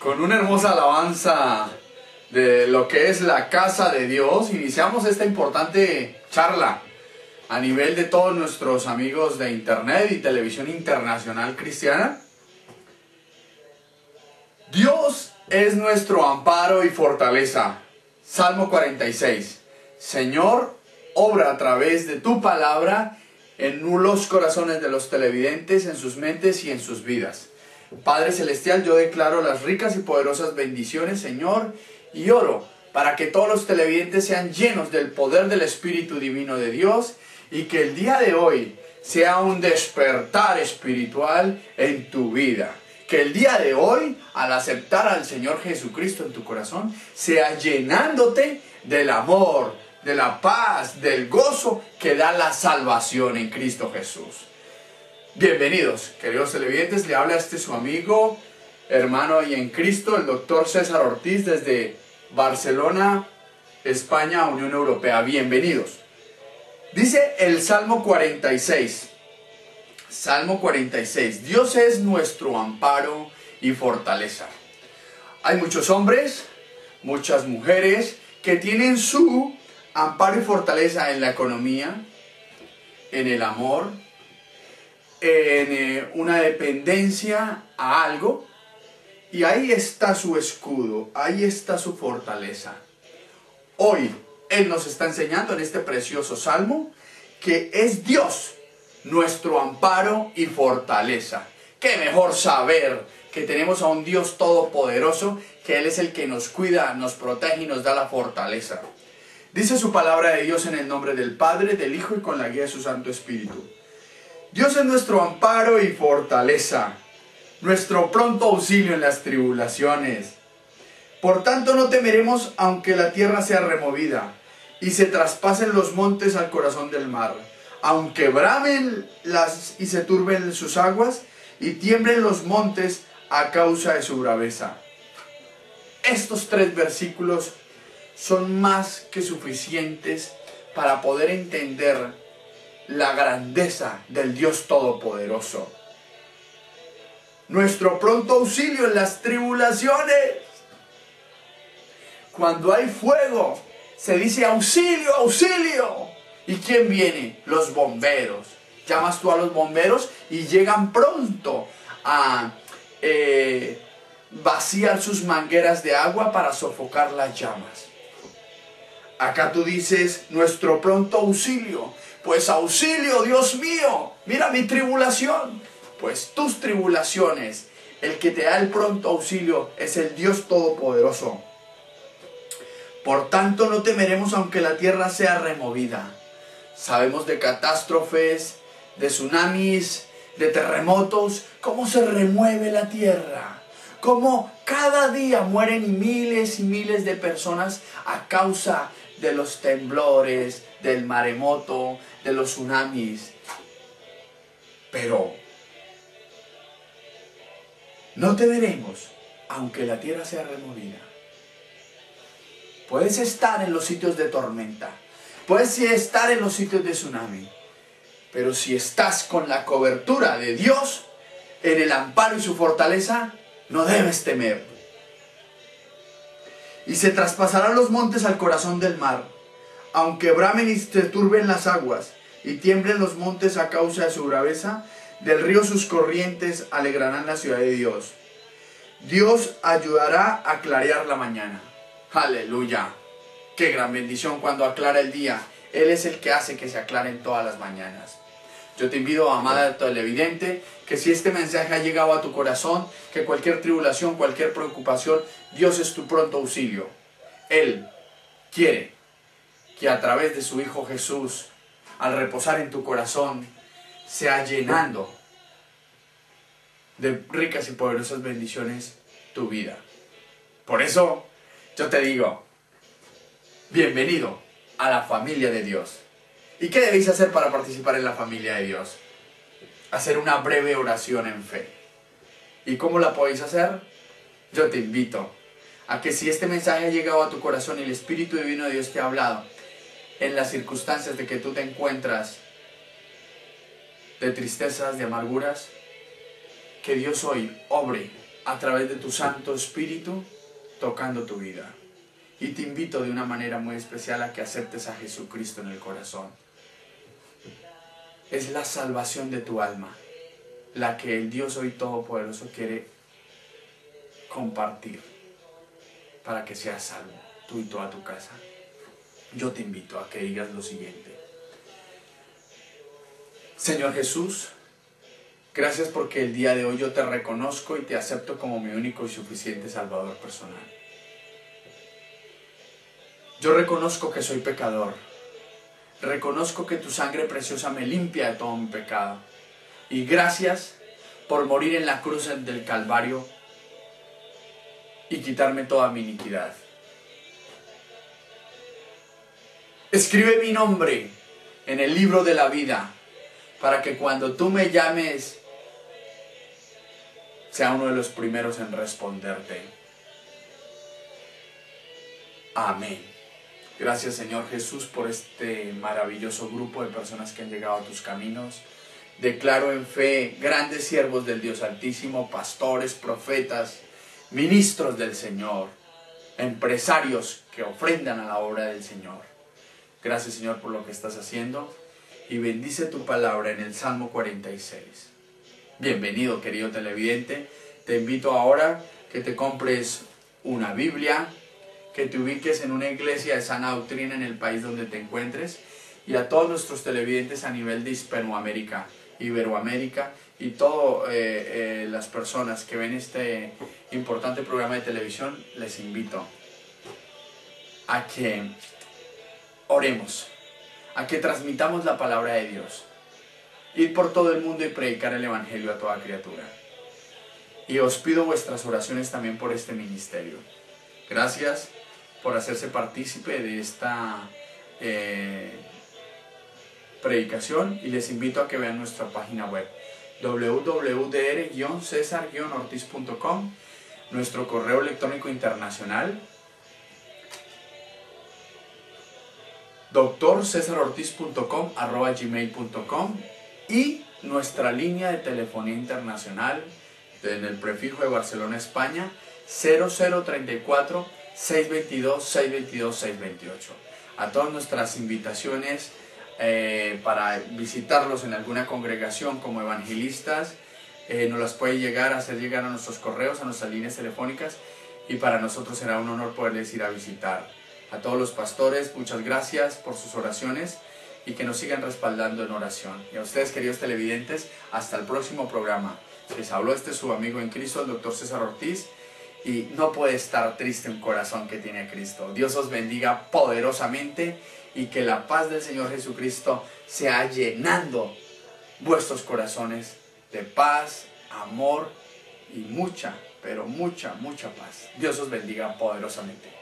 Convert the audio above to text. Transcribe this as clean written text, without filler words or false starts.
Con una hermosa alabanza de lo que es la casa de Dios, iniciamos esta importante charla a nivel de todos nuestros amigos de internet y televisión internacional cristiana. Dios es nuestro amparo y fortaleza. Salmo 46. Señor, obra a través de tu palabra en los corazones de los televidentes, en sus mentes y en sus vidas. Padre Celestial, yo declaro las ricas y poderosas bendiciones, Señor, y oro para que todos los televidentes sean llenos del poder del Espíritu Divino de Dios y que el día de hoy sea un despertar espiritual en tu vida. Que el día de hoy, al aceptar al Señor Jesucristo en tu corazón, sea llenándote del amor, de la paz, del gozo que da la salvación en Cristo Jesús. Bienvenidos, queridos televidentes, le habla su amigo, hermano y en Cristo, el doctor César Ortiz desde Barcelona, España, Unión Europea. Bienvenidos. Dice el Salmo 46, Salmo 46, Dios es nuestro amparo y fortaleza. Hay muchos hombres, muchas mujeres que tienen su amparo y fortaleza en la economía, en el amor, en una dependencia a algo, y ahí está su escudo, ahí está su fortaleza. Hoy Él nos está enseñando en este precioso salmo que es Dios nuestro amparo y fortaleza. Qué mejor saber que tenemos a un Dios todopoderoso, que Él es el que nos cuida, nos protege y nos da la fortaleza. Dice su palabra de Dios en el nombre del Padre, del Hijo y con la guía de su Santo Espíritu. Dios es nuestro amparo y fortaleza, nuestro pronto auxilio en las tribulaciones. Por tanto no temeremos aunque la tierra sea removida y se traspasen los montes al corazón del mar, aunque bramen y se turben sus aguas y tiemblen los montes a causa de su braveza. Estos 3 versículos son más que suficientes para poder entender la grandeza del Dios Todopoderoso. Nuestro pronto auxilio en las tribulaciones. Cuando hay fuego, se dice auxilio, auxilio. ¿Y quién viene? Los bomberos. Llamas tú a los bomberos y llegan pronto a vaciar sus mangueras de agua para sofocar las llamas. Acá tú dices, nuestro pronto auxilio. Pues auxilio, Dios mío, mira mi tribulación. Pues tus tribulaciones, el que te da el pronto auxilio es el Dios Todopoderoso. Por tanto no temeremos aunque la tierra sea removida. Sabemos de catástrofes, de tsunamis, de terremotos, cómo se remueve la tierra. Cómo cada día mueren miles y miles de personas a causa de los temblores, del maremoto, de los tsunamis. Pero no temeremos aunque la tierra sea removida. Puedes estar en los sitios de tormenta, puedes estar en los sitios de tsunami, pero si estás con la cobertura de Dios, en el amparo y su fortaleza, no debes temer. Y se traspasarán los montes al corazón del mar, aunque bramen y se turben las aguas, y tiemblen los montes a causa de su braveza, del río sus corrientes alegrarán la ciudad de Dios. Dios ayudará a clarear la mañana. ¡Aleluya! ¡Qué gran bendición cuando aclara el día! Él es el que hace que se aclaren todas las mañanas. Yo te invito, amada televidente, que si este mensaje ha llegado a tu corazón, que cualquier tribulación, cualquier preocupación, Dios es tu pronto auxilio. Él quiere que a través de su Hijo Jesús, al reposar en tu corazón, sea llenando de ricas y poderosas bendiciones tu vida. Por eso, yo te digo, bienvenido a la familia de Dios. ¿Y qué debéis hacer para participar en la familia de Dios? Hacer una breve oración en fe. ¿Y cómo la podéis hacer? Yo te invito a que si este mensaje ha llegado a tu corazón y el Espíritu Divino de Dios te ha hablado, en las circunstancias de que tú te encuentras, de tristezas, de amarguras, que Dios hoy obre a través de tu Santo Espíritu tocando tu vida. Y te invito de una manera muy especial a que aceptes a Jesucristo en el corazón. Es la salvación de tu alma la que el Dios hoy Todopoderoso quiere compartir para que seas salvo, tú y toda tu casa. Yo te invito a que digas lo siguiente: Señor Jesús, gracias porque el día de hoy yo te reconozco y te acepto como mi único y suficiente Salvador personal. Yo reconozco que soy pecador. Reconozco que tu sangre preciosa me limpia de todo mi pecado. Y gracias por morir en la cruz del Calvario y quitarme toda mi iniquidad. Escribe mi nombre en el libro de la vida para que cuando tú me llames sea uno de los primeros en responderte. Amén. Gracias, Señor Jesús, por este maravilloso grupo de personas que han llegado a tus caminos. Declaro en fe grandes siervos del Dios Altísimo, pastores, profetas, ministros del Señor, empresarios que ofrendan a la obra del Señor. Gracias, Señor, por lo que estás haciendo, y bendice tu palabra en el Salmo 46. Bienvenido, querido televidente. Te invito ahora que te compres una Biblia, que te ubiques en una iglesia de sana doctrina en el país donde te encuentres, y a todos nuestros televidentes a nivel de Hispanoamérica, Iberoamérica y todas las personas que ven este importante programa de televisión, les invito a que oremos, a que transmitamos la palabra de Dios, ir por todo el mundo y predicar el Evangelio a toda criatura. Y os pido vuestras oraciones también por este ministerio. Gracias por hacerse partícipe de esta predicación, y les invito a que vean nuestra página web www.cesar-ortiz.com, nuestro correo electrónico internacional drcesarortiz.com@gmail.com, y nuestra línea de telefonía internacional en el prefijo de Barcelona, España, 0034 622 622 628. A todas nuestras invitaciones para visitarlos en alguna congregación como evangelistas, nos las puede hacer llegar a nuestros correos, a nuestras líneas telefónicas, y para nosotros será un honor poderles ir a visitar. A todos los pastores, muchas gracias por sus oraciones y que nos sigan respaldando en oración. Y a ustedes, queridos televidentes, hasta el próximo programa. Les habló su amigo en Cristo, el Dr. César Ortiz, y no puede estar triste un corazón que tiene a Cristo. Dios os bendiga poderosamente, y que la paz del Señor Jesucristo sea llenando vuestros corazones de paz, amor y mucha, pero mucha, mucha paz. Dios os bendiga poderosamente.